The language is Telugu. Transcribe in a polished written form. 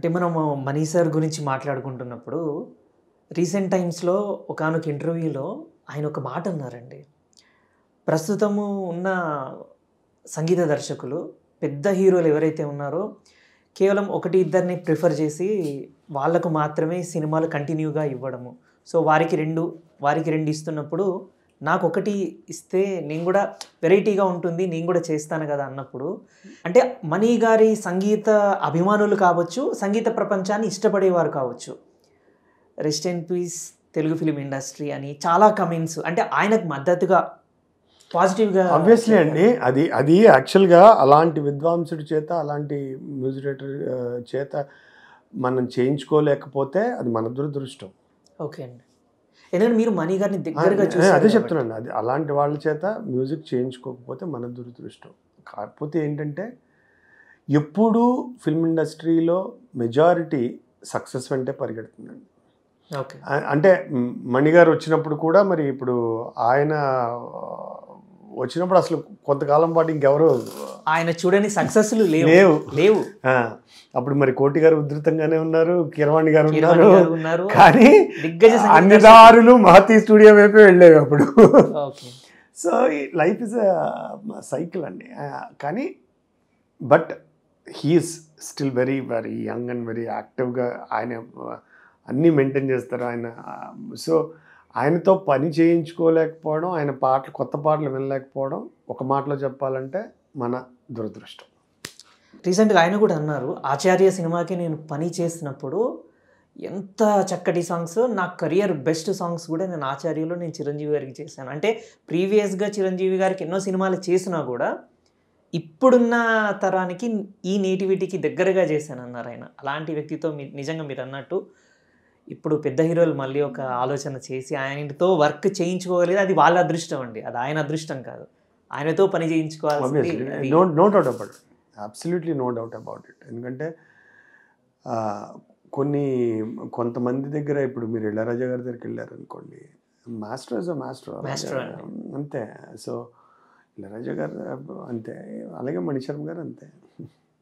అంటే మనము మనీ సార్ గురించి మాట్లాడుకుంటున్నప్పుడు రీసెంట్ టైమ్స్‌లో ఒకానొక ఇంటర్వ్యూలో ఆయన ఒక మాట అన్నారండి. ప్రస్తుతము ఉన్న సంగీత దర్శకులు పెద్ద హీరోలు ఎవరైతే ఉన్నారో కేవలం ఒకటి ఇద్దరిని ప్రిఫర్ చేసి వాళ్ళకు మాత్రమే సినిమాలు కంటిన్యూగా ఇవ్వడము. సో వారికి 2 ఇస్తున్నప్పుడు నాకొకటి ఇస్తే నేను కూడా వెరైటీగా ఉంటుంది. నేను కూడా చేస్తాను కదా అన్నప్పుడు అంటే మనీ గారి సంగీత అభిమానులు కావచ్చు, సంగీత ప్రపంచాన్ని ఇష్టపడేవారు కావచ్చు. Rest in peace Telugu film industry అని చాలా కమెంట్స్ అంటే ఆయనకు మద్దతుగా పాజిటివ్‌గా ఆబ్వియస్లీ అండి. అది యాక్చువల్‌గా అలాంటి విద్వాంసుడి చేత, అలాంటి మ్యూజిక్ డైరెక్టర్ చేత మనం చేయించుకోలేకపోతే అది మన దురదృష్టం. ఓకే అండి. ఎందుకంటే మీరు మనీ గారిని దగ్గరగా చూసారు అదే కాబట్టి. చెప్తున్నాను. అది అలాంటి వాళ్ళ చేత మ్యూజిక్ చేయించుకోకపోతే మన దురదృష్టం. కాకపోతే ఏంటంటే ఎప్పుడూ ఫిల్మ్ ఇండస్ట్రీలో మెజారిటీ సక్సెస్ వెంటే పరిగెడుతుందండి. ఓకే. అంటే మణిగారు వచ్చినప్పుడు కూడా మరి ఇప్పుడు ఆయన వచ్చినప్పుడు అసలు కొంతకాలం పాటు ఇంకెవరు ఆయన చూడని సక్సెస్‌లు లేవు. అప్పుడు మరి కోటి గారు ఉధృతంగానే ఉన్నారు, కీరవాణి గారు ఉన్నారు. కానీ దిగ్గజ అన్ని దారులు మహతి స్టూడియో వైపే వెళ్ళేవి అప్పుడు. Okay. So life is cycle అండి. కానీ but he is still very very young and very యాక్టివ్గా ఆయన అన్నీ మెయింటైన్ చేస్తారు ఆయన. సో ఆయనతో పని చేయించుకోలేకపోవడం, ఆయన కొత్త పాటలు వినలేకపోవడం ఒక మాటలో చెప్పాలంటే మన దురదృష్టం. రీసెంట్‌గా ఆయన కూడా అన్నారు, ఆచార్య సినిమాకి నేను పని చేసినప్పుడు ఎంత చక్కటి సాంగ్స్, నా కెరియర్ బెస్ట్ సాంగ్స్ కూడా నేను ఆచార్యలో నేను చిరంజీవి గారికి చేశాను. అంటే ప్రీవియస్‌గా చిరంజీవి గారికి ఎన్నో సినిమాలు చేసినా కూడా ఇప్పుడున్న తరానికి ఈ నేటివిటీకి దగ్గరగా చేశానన్నారు ఆయన. అలాంటి వ్యక్తితో నిజంగా మీరు అన్నట్టు ఇప్పుడు పెద్ద హీరోలు మళ్ళీ ఒక ఆలోచన చేసి ఆయనతో వర్క్ చేయించుకోగలిగితే అది వాళ్ళ అదృష్టం అండి. అది ఆయన అదృష్టం కాదు. ఆయనతో పని చేయించుకోవాల్సింది. No doubt about it. Absolutely no doubt about it. ఎందుకంటే కొంతమంది దగ్గర ఇప్పుడు మీరు ఇళయరాజా గారి దగ్గరికి వెళ్ళారనుకోండి, మాస్టర్ ఇస్ అ మాస్టర్ అంతే. సో ఇళయరాజా గారు అంతే, అలాగే మణిశర్మ గారు అంతే.